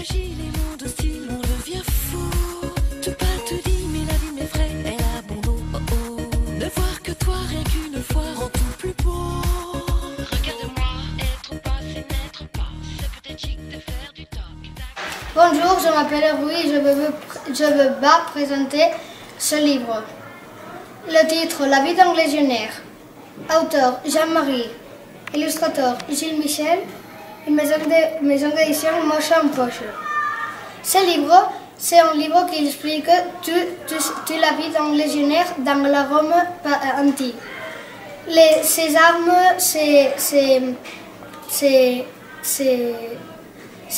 fragile et mon docile, on devient fou. Tout pas tout dit, mais la vie m'est vraie, elle a bon dos, oh oh. Ne voir que toi, rien qu'une fois, rend tout plus beau. Regarde-moi, être pas, c'est n'être pas. C'est peut-être chic de faire du toc. Bonjour, je m'appelle Rui et je veux présenter ce livre. Le titre, La vie d'un légionnaire. Auteur, Jean-Marie. Illustrateur, Gilles Michel. Et maison d'édition Moche en Poche. Ce livre, c'est un livre qui explique toute la vie d'un légionnaire dans la Rome antique. Ses armes, ses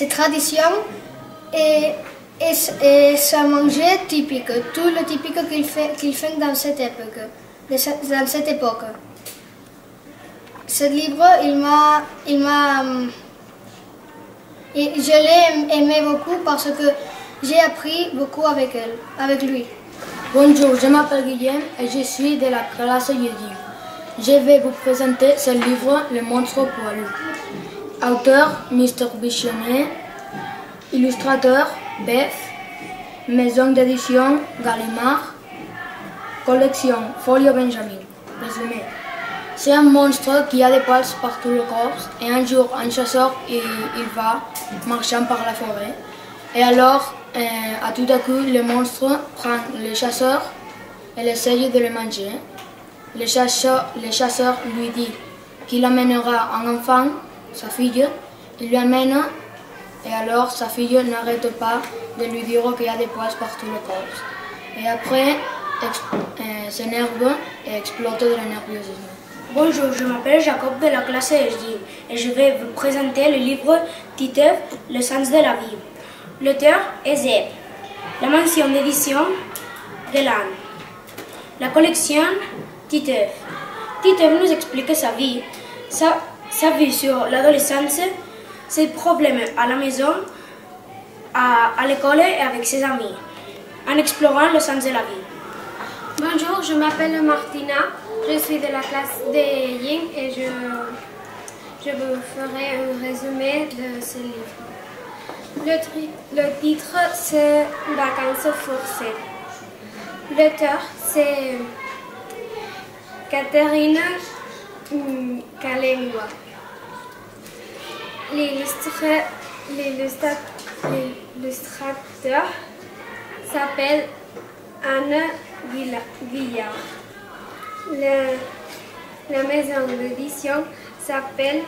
traditions et sa manger typique, tout le typique qu'il fait dans cette époque. Ce livre, je l'ai aimé beaucoup parce que j'ai appris beaucoup avec lui. Bonjour, je m'appelle Guillaume et je suis de la classe Yedi. Je vais vous présenter ce livre, Le monstre poilu. Auteur, Mr. Bichonnet. Illustrateur, Beth. Maison d'édition, Gallimard. Collection, Folio Benjamin. Résumé. C'est un monstre qui a des poils par tout le corps et un jour un chasseur il va marchant par la forêt et alors à tout à coup le monstre prend le chasseur et essaye de le manger. Le chasseur lui dit qu'il amènera un enfant, sa fille, il lui amène et alors sa fille n'arrête pas de lui dire qu'il y a des poils par tout le corps et après s'énerve et explose de la nervosisme. Bonjour, je m'appelle Jacob de la classe SD et je vais vous présenter le livre Titeuf, le sens de la vie. L'auteur est Zeb. La mention d'édition de l'âne. La collection Titeuf. Titeuf nous explique sa vie sur l'adolescence, ses problèmes à la maison, à l'école et avec ses amis, en explorant le sens de la vie. Bonjour, je m'appelle Martina. Je suis de la classe de Ying et je vous ferai un résumé de ce livre. Le titre, c'est Vacances forcées. L'auteur, c'est Catherine Kalengwa. L'illustrateur s'appelle Anne Villard. La maison d'édition s'appelle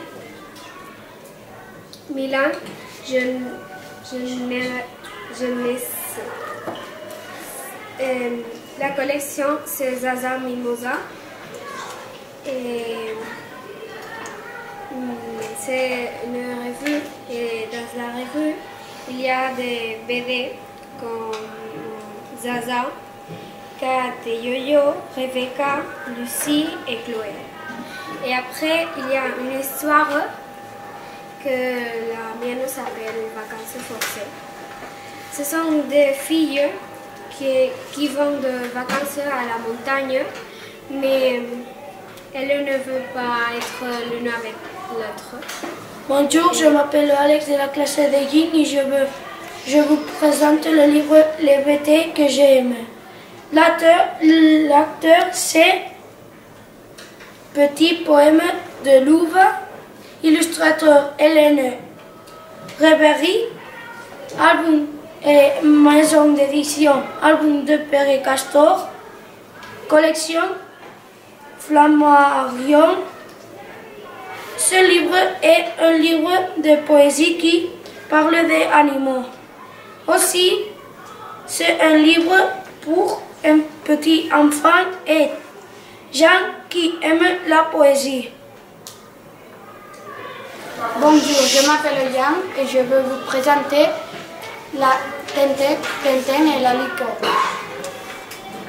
Milan Jeunesse. La collection c'est Zaza Mimosa et c'est une revue et dans la revue il y a des BD comme Zaza, Kat et Yo-Yo, Rebecca, Lucie et Chloé. Et après, il y a une histoire que la mienne s'appelle Vacances forcées. Ce sont des filles qui vont de vacances à la montagne, mais elles ne veulent pas être l'une avec l'autre. Bonjour, je m'appelle Alex de la classe de Ying et je vous présente le livre Les BT que j'ai aimé. L'acteur, c'est Petit poème de Louva, illustrateur Hélène Révery, album et maison d'édition, album de Père Castor, collection Flammarion. Ce livre est un livre de poésie qui parle des animaux. Aussi, c'est un livre pour un petit enfant et gens qui aiment la poésie. Bonjour, je m'appelle Yann et je vais vous présenter la Tintin et la licorne.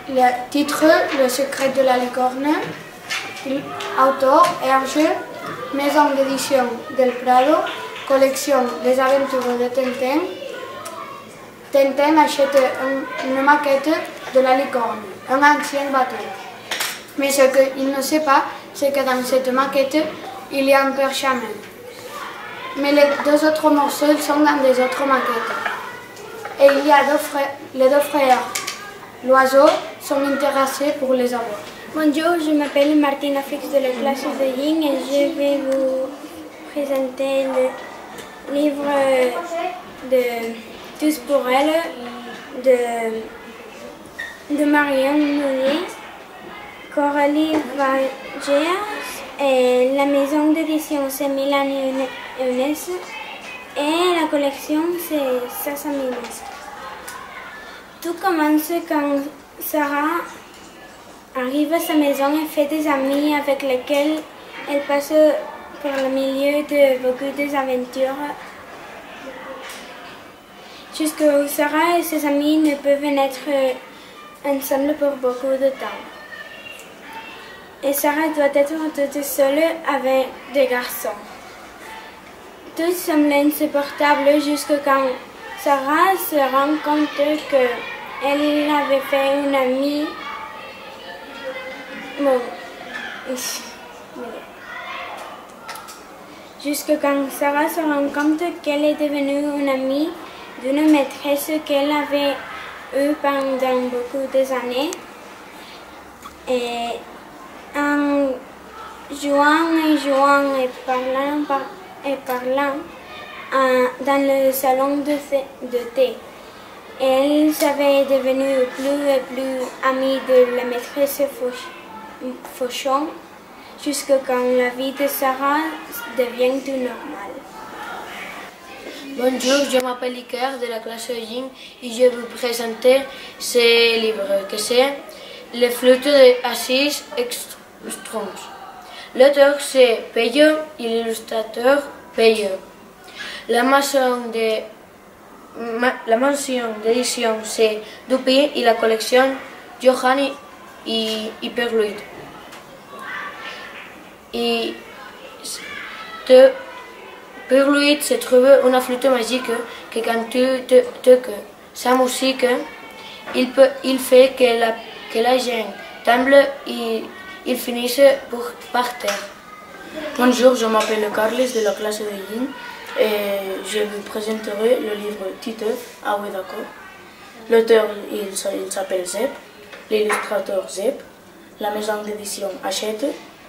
Le titre, Le secret de la licorne. Auteur, Hergé. Maison d'édition Del Prado. Collection Les aventures de Tintin. Tintin achète une maquette de la licorne, un ancien bateau. Mais ce qu'il ne sait pas, c'est que dans cette maquette, il y a un perchamin. mais les deux autres morceaux sont dans des autres maquettes. Et il y a les deux frères. L'oiseau sont intéressés pour les avoir. Bonjour, je m'appelle Martina Fix de la classe de Ying et je vais vous présenter le livre de Tous pour elle de Marianne Mounier, Coralie Vagers et la maison d'édition c'est Milan Eunès et la collection c'est Sasaminos. Tout commence quand Sarah arrive à sa maison et fait des amis avec lesquels elle passe par le milieu de beaucoup d'aventures. Jusqu'où Sarah et ses amis ne peuvent être ensemble pour beaucoup de temps. Et Sarah doit être toute seule avec des garçons. Tout semble insupportable jusqu'à quand Sarah se rend compte qu'elle avait fait une amie. Jusqu'à quand Sarah se rend compte qu'elle est devenue une amie d'une maîtresse qu'elle avait eue pendant beaucoup d'années. Et en jouant et parlant dans le salon de thé, elle s'avait devenue plus et plus amie de la maîtresse Fauchon, jusqu'à quand la vie de Sarah devient tout normale. Bonjour, je m'appelle Iker de la classe de Ying et je vais vous présenter ce livre que c'est Les flûtes d'Assis Extrons. L'auteur c'est Peyo et l'illustrateur Peyo. La maison d'édition c'est Dupuis et la collection Johan et Perluit. Et Perluit se trouve une flûte magique que quand tu toques sa musique, il fait que la gente tremble et il finisse par terre. Bonjour, je m'appelle Carles de la classe de Ying et je vous présenterai le livre Titeuf à Wedako. L'auteur il s'appelle Zep, l'illustrateur Zep, la maison d'édition Hachette,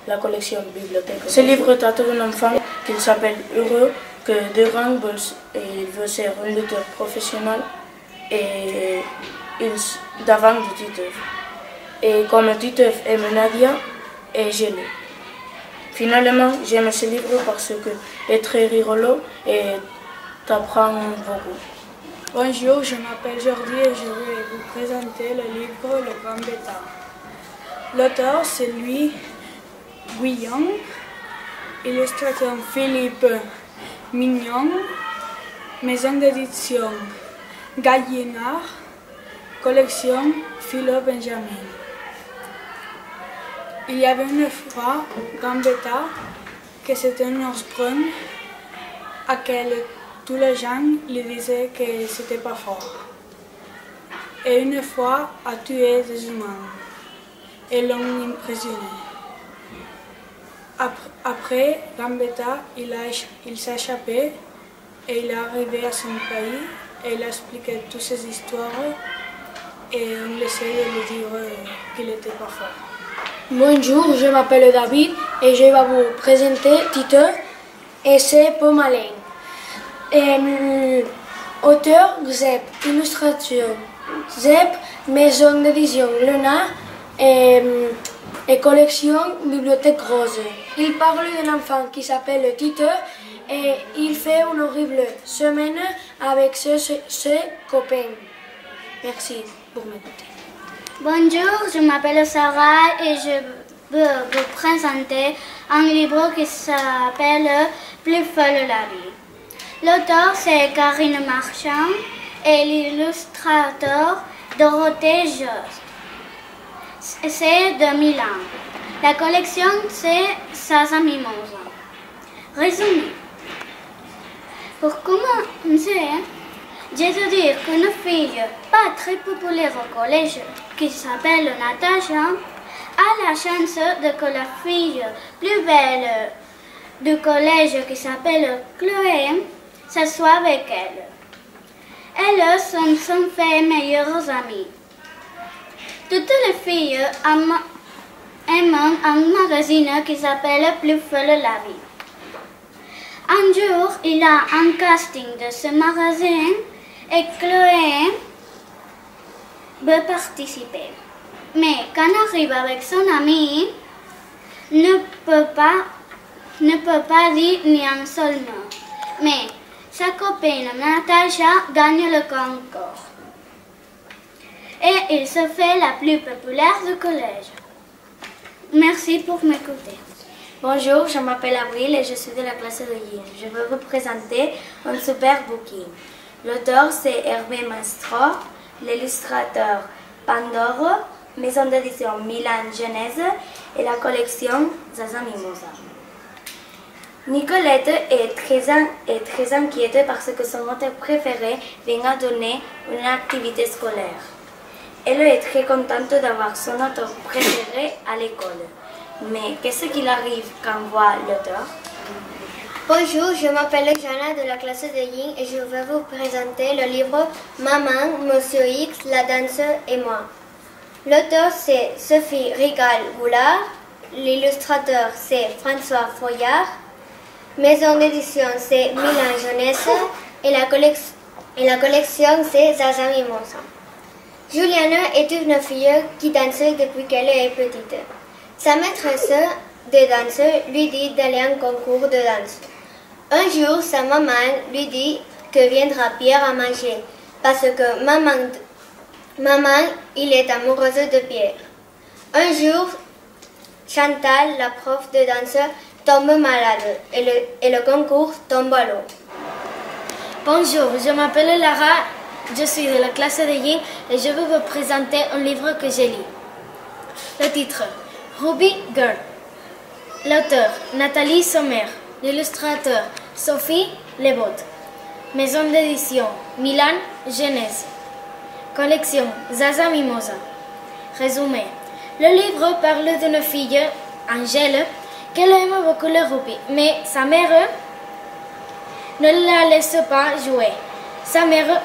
la collection Bibliothèque. Ce livre traite d'un enfant qui s'appelle Heureux, que de grand il veut ser un lutteur professionnel et d'avant du Titeuf. Et comme Titeuf aime Nadia et gelé. Finalement, j'aime ce livre parce que est très rigolo et t'apprends beaucoup. Bonjour, je m'appelle Jordi et je vais vous présenter le livre Le Grand Bêta. L'auteur c'est Louis Guillon, illustrateur Philippe Mignon, maison d'édition Gallinard, collection Philo Benjamin. Il y avait une fois Gambetta, que c'était un ours brun, à quel tous les gens lui disaient que c'était pas fort. Et une fois a tué des humains et l'ont impressionné. Après, Gambetta, il s'est échappé et il est arrivé à son pays et il a expliqué toutes ces histoires et on essaie de lui dire qu'il n'était pas fort. Bonjour, je m'appelle David et je vais vous présenter Titeuf et c'est Pomalin. Auteur Zep, illustration Zep, maison d'édition Luna et collection Bibliothèque Rose. Il parle d'un enfant qui s'appelle Titeuf et il fait une horrible semaine avec ses copains. Merci pour m'écouter. Bonjour, je m'appelle Sarah et je veux vous présenter un livre qui s'appelle Plus folle la vie. L'auteur c'est Karine Marchand et l'illustrateur Dorothée Jost. C'est de Milan. La collection c'est Sasa Mimosa. Résumé. Pour commencer, je veux dire qu'une fille pas très populaire au collège qui s'appelle Natacha a la chance de que la fille plus belle du collège qui s'appelle Chloé s'assoit avec elle. Elles sont son fait meilleures amies. Toutes les filles aiment un magazine qui s'appelle Plus folle la vie. Un jour, il y a un casting de ce magazine et Chloé veut participer. Mais quand elle arrive avec son ami, ne peut pas dire ni un seul nom. Mais sa copine Natacha gagne le concours. Et il se fait la plus populaire du collège. Merci pour m'écouter. Bonjour, je m'appelle Avril et je suis de la classe de Yin. Je vais vous présenter un super bouquin. L'auteur c'est Hervé Mastro, l'illustrateur Pandore, maison d'édition Milan Genèse et la collection Zaza Mimosa. Nicolette est très inquiète parce que son auteur préféré vient à donner une activité scolaire. Elle est très contente d'avoir son auteur préféré à l'école. Mais qu'est-ce qu'il arrive quand on voit l'auteur? Bonjour, je m'appelle Jana de la classe de Yin et je vais vous présenter le livre Maman, Monsieur X, la danse et moi. L'auteur c'est Sophie Rigal-Goulard, l'illustrateur c'est François Foyard, maison d'édition c'est Milan Jeunesse et la collection c'est Zaza Mimosa. Juliana est une fille qui danse depuis qu'elle est petite. Sa maîtresse de danse lui dit d'aller à un concours de danse. Un jour, sa maman lui dit que viendra Pierre à manger parce que maman, il est amoureuse de Pierre. Un jour, Chantal, la prof de danse, tombe malade et le concours tombe à l'eau. Bonjour, je m'appelle Lara, je suis de la classe de Yin et je vais vous présenter un livre que j'ai lu. Le titre, Ruby Girl. L'auteur, Nathalie Sommer. L'illustrateur, Sophie Lebot. Maison d'édition, Milan Genèse. Collection, Zaza Mimosa. Résumé. Le livre parle d'une fille, Angèle, qu'elle aime beaucoup le rugby, mais sa mère ne la laisse pas jouer. Sa mère,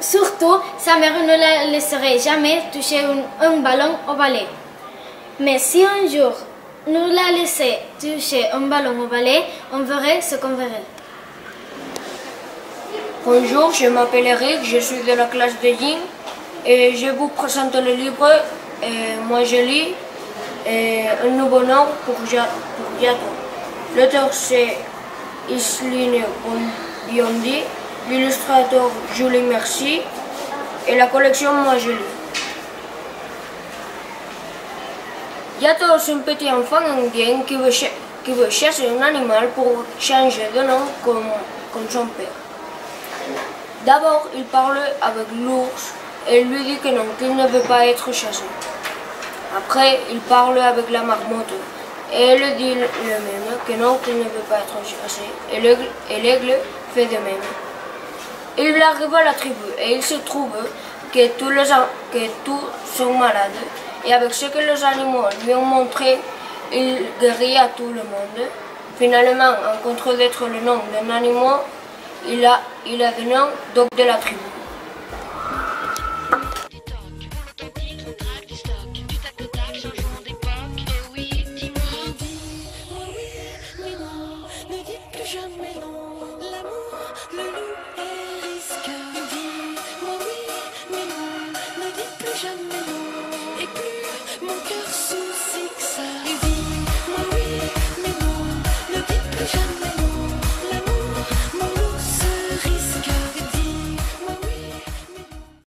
surtout, sa mère ne la laisserait jamais toucher un ballon au balai. Mais si un jour nous la laissait toucher un ballon au balai, on verrait ce qu'on verrait. Bonjour, je m'appelle Eric, je suis de la classe de Yin et je vous présente le livre Moi je lis Un nouveau nom pour Yato. L'auteur c'est Isline Biondi, l'illustrateur Julie Merci et la collection Moi je lis. Yato est un petit enfant indien qui veut chasser un animal pour changer de nom comme son père. D'abord, il parle avec l'ours et lui dit que non, qu'il ne veut pas être chassé. Après, il parle avec la marmotte et elle dit le même, que non, qu'il ne veut pas être chassé. Et l'aigle fait de même. Il arrive à la tribu et il se trouve que tous sont malades. Et avec ce que les animaux lui ont montré, il guérit à tout le monde. Finalement, en contre d'être le nom d'un animal, il a le nom de la tribu.